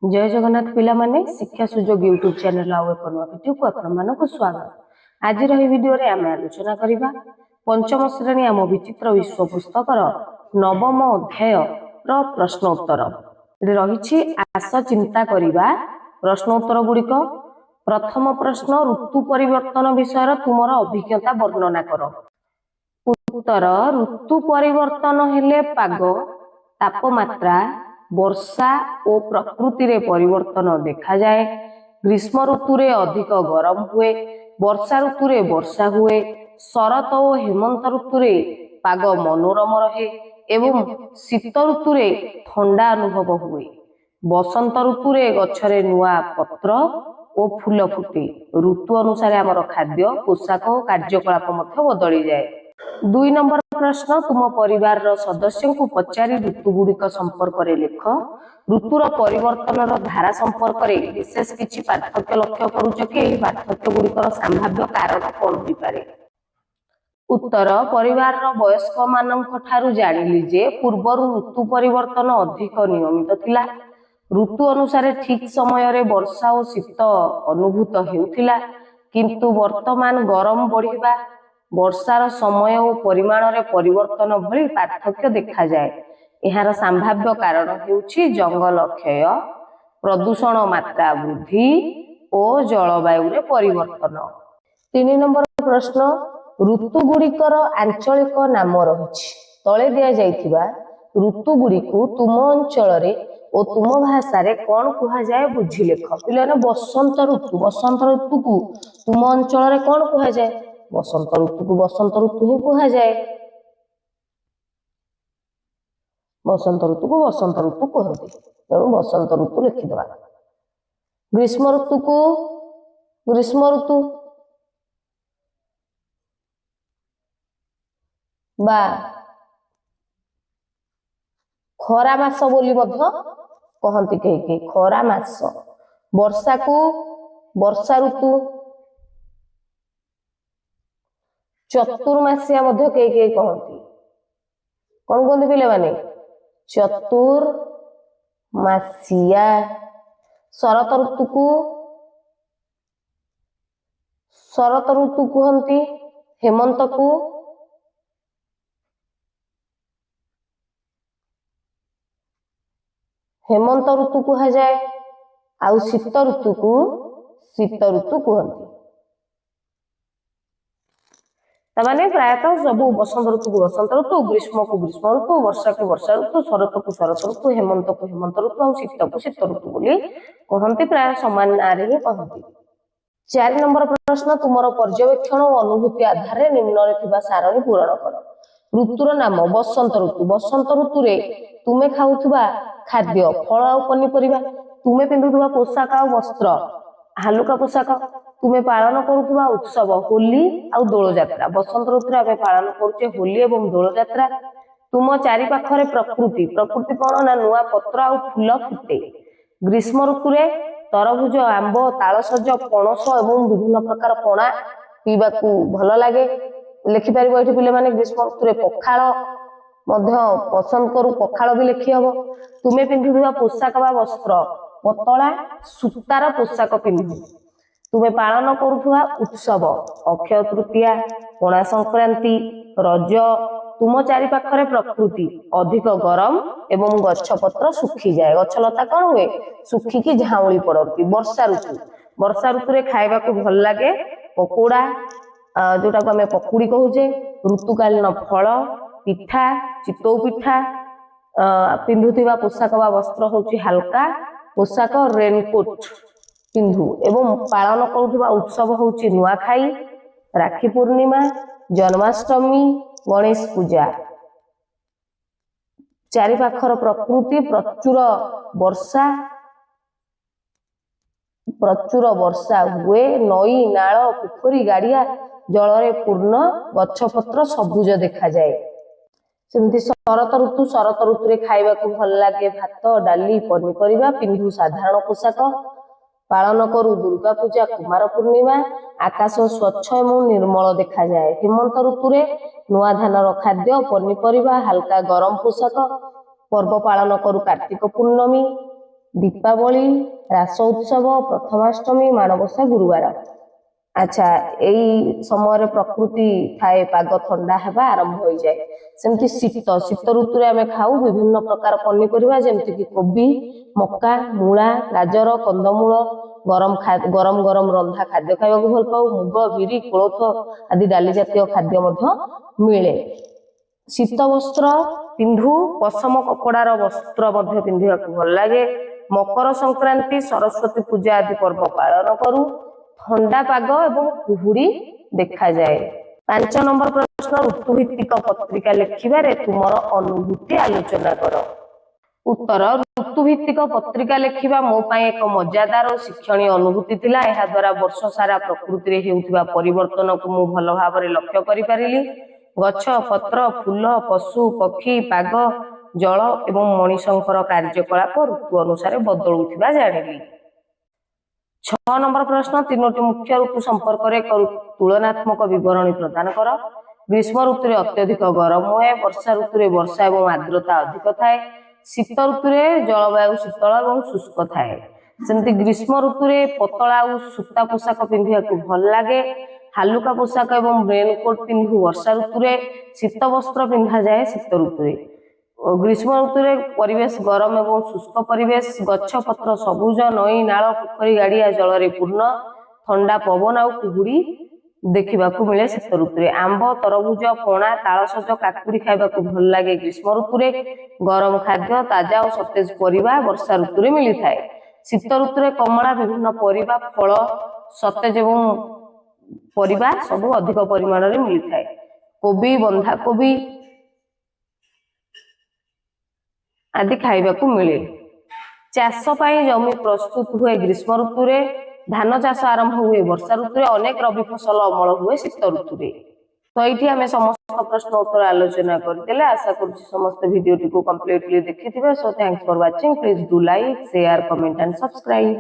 जय जगन्नाथ पिला माने शिक्षा सुजोग यूट्यूब चैनल आउ एक नुआ वीडियो को आपण मानक स्वागत। आज रही वीडियो रे आमे आलोचना करिबा पंचम श्रेणी आम विचित्र विश्व पुस्तकर नवम अध्याय रो प्रश्न उत्तर। एठी रहिछि आस चिंता करिबा प्रश्न उत्तर गुड़िक। प्रथम प्रश्न ऋतु परिवर्तन विषय तुमर अभिज्ञता वर्णना कर। उत्तर ऋतु परिवर्तन हेले पाग तापमात्रा वर्षा और प्रकृति रे परिवर्तन देखा जाए। ग्रीष्म ऋतु रे अधिक गरम हुए, वर्षा ऋतु रे वर्षा हुए, शरत और हेमंत ऋतु रे पाग मनोरम रहे एवं शीत ऋतु रे ठंडा अनुभव हुए। बसंत ऋतु रे गछरे नुआ पत्र और फूल फुटे। ऋतु अनुसार आमर खाद्य पोशाक और कार्यकलाप मध्य बदली जाए। 2 नंबर प्रश्न तुम परिवार रो सदस्य को पचारि ऋतु गुड़िक संपर्क रे लिख। ऋतुर परिवर्तन धारा संपर्क रे विशेष किछि पार्थक्य लक्ष्य करूछ कि एही पार्थक्य गुड़िकर संभाव्य कारण कोन होई पारे। उत्तर परिवार रो वयस्क मानक ठारू जानिली जे पूर्वरु ऋतु परिवर्तन अधिक नियमित थिला। ऋतु अनुसार ठीक समय रे वर्षा और शीत अनुभूत हेउथिला, किंतु वर्तमान गरम बढ़िबा वर्षार समय और परिमाण रे परिवर्तन भली पार्थक्य देखा जाए। एहार संभाव्य कारण हेउछि जंगल क्षय, प्रदूषण मात्रा वृद्धि और जलवायु रे परिवर्तन। 3 नंबर प्रश्न ऋतु गुड़िकर आंचलिक नाम रहिछि। तळे दिया जाइथिबा ऋतु गुड़िकु तुम अंचल रे और तुम भाषा रे कोन कुहा जाए बुझी लेख। पिलाने बसंत ऋतु को तुम अंचल रे कोन कुहा जाए? बसंत ऋतु को बसंत ऋतु ही कुहा जाए। बसंत ऋतु को बसंत ऋतु कहते, तेणु बसंत ऋतु लिखिदेवा। ग्रीष्म ऋतु को ग्रीष्म ऋतु बा खरा मास बोली मध्य कहती कहीं खरा मास। वर्षा को वर्षा ऋतु, चतुर्मासिया मध्य कई कहती। कौन कहते पिले माने? चतुर्मासिया। शरत ऋतु को शरत ऋतु कहती। हेमंत को हेमंत ऋतु कहा जाए। आउ शीत ऋतु को शीत ऋतु कहती। तमाने प्रायतः सब बसंत ऋतु को बसंत ऋतु, ग्रीष्म को ग्रीष्म ऋतु, वर्षा को वर्षा ऋतु, शरत को शरत ऋतु, हेमंत को हेमंत ऋतु और शीत को शीत ऋतु बोली कहती। प्राय समान ना रे कहती। 4 नंबर प्रश्न तुमर पर्यवेक्षण और अनुभूति आधार रे निम्न रे थिबा सारणी पूरण कर। ऋतुर नाम बसंत ऋतु। बसंत ऋतु रे तुमे खाउथबा खाद्य फल और पनीपरिबा, तुमे पिंधुथबा पोशाक और वस्त्र हालुका पोशाक, तुमे पालन करुवा उत्सव होली आउ दोल जात्रा। बसंत ऋतु आम पालन करुचे होली एवं दोल जात्रा। तुम चारि पाखरे प्रकृति प्रकृति कौन ना नुआ पत्र आउ फूल फुटे। ग्रीष्म ऋतु रे तरभुज आंब तालसज पणस एवं विभिन्न प्रकार पणा पीबा को भल लगे। लिखिपार ये पिले माने ग्रीष्म ऋतु रे पखाल मध्य पसंद करू, पखाल भी लिखि हब। तुमे पिंधुवा पोशाक बा वस्त्र पतला सूतार पोशाक पिंधु। तुमे पालन करुवा उत्सव अक्षय तृतीया, पणा संक्रांति, रज। तुम चारि पाखरे प्रकृति अधिक गरम एवं गछपत्र सुखी जाए। गछलता कौन हुए सुखिकी झाउली पड़ती। वर्षा ऋतु रे खाइबा को भल लगे पकोड़ा, जोटा को आम पकुड़ी कहूचे। ऋतुकालीन फल पिठा चितौ पिठा, पिंधुथिबा पोशाक बा वस्त्र होची हल्का पोशाक रेनकोट पिंधु एवं पालन करुवा उत्सव होची नुआखाई, राखी पूर्णिमा, जन्माष्टमी, गणेश पूजा। चारि पाखर प्रकृति प्रचुर वर्षा हुए। नई नाल पोखरी गाड़िया जलरे पूर्ण, गछपत्र सबुज देखा जाए। सेमती शरत ऋतु रे खाइबा को भल लागे भात डाली पनीपरिबा, पिंधु साधारण पोशाक, पालन करू दुर्गा पूजा कुमार पूर्णिमा। आकाश स्वच्छ एवं निर्मल देखा जाए। हेमंत ऋतु रे नुआ धानर खाद्य पनीपरिबा, हल्का गरम पोशाक, पर्व पालन करू कार्तिक पूर्णमी। दीपावली, रास उत्सव, प्रथमाष्टमी, माणबसा, गुरुवार। अच्छा एई समय प्रकृति थाए पाग ठंडा हेबा आरंभ हो जाए। सेमती शीत शीत ऋतु आम खाऊ विभिन्न प्रकार पनीपरिया जमती कि कोबी, मक्का, मूला, गाजर, कंदमूल, गरम गरम गरम रंधा खाद्य खावा भल पाऊ। मुग, बिरी, कोलथ आदि डाली जातीय खाद्य मिले। शीत वस्त्र पिंधु, पशम कपड़ार वस्त्र पिंधा भल लगे। मकर संक्रांति, सरस्वती पूजा आदि पर्व पालन करू। ठंडा पाग एवं कुहुड़ी देखा जाए। 5 नंबर प्रश्न, ऋतुभित्तिक पत्रिका लिखिबारे तुमर अनुभूति आलोचना कर। उत्तर, ऋतुभित्तिक पत्रिका लिखिबा मो पई एक मजादार और शिक्षणीय अनुभूति थिला। एहा द्वारा वर्ष सारा प्रकृति रे हेउथिबा परिवर्तन को मु भल भाबरे लक्ष्य करि पारिली। गछ, पत्र, फूल, पशु, पक्षी, पाग, जल एवं मनीषंकर कार्यकलाप ऋतु अनुसार बदलुथिबा जानिली। 6 नंबर प्रश्न, 3टी मुख्य ऋतु संपर्क में एक तुलनात्मक विवरणी प्रदान कर। ग्रीष्म ऋतु अत्यधिक गरम हुए, वर्षा ऋतु वर्षा एवं आर्द्रता अधिक थाए, शीत ऋतु जलवायु शीतल और शुष्क थाए। सेमती ग्रीष्म ऋतु पतला और सूता पोशाक पिंधा भल लगे। हालुका पोशाक एवं रेनकोट पिंधु वर्षा ऋतु, शीत वस्त्र पिंधा जाए शीत ऋतु। ग्रीष्म ऋतु परिवेश गरम एवं शुष्क परिवेश, गछ पत्र सबुज, नई नाल पोखरी गाड़िया जल पूर्ण, ठंडा पवन और कुहुड़ी देखा मिले शीत ऋतु। आंब, तरबुज, पणा, तालसज, काकुड़ी खावा भल लगे ग्रीष्म ऋतु। गरम खाद्य, ताजा और सतेज परिबा वर्षा ऋतु मिली थाए। शीत ऋतु कमला, विभिन्न परिबा, फल, सतेज एवं परिबा सब अधिक परिमाण में मिली थाए। कोबी, बंधाकोबी आदि खाइबा मिले। चाष पाई जमी प्रस्तुत हुए ग्रीष्म ऋतु, धान चाष आरंभ हुए वर्षा ऋतु, अनेक रबी फसल अमल हुए शीत ऋतु। तो ये आम समस्त प्रश्न उत्तर आलोचना करते। आशा कर समस्त वीडियो को कंप्लीटली देखि। So thanks for watching. Please do like, share, comment and subscribe.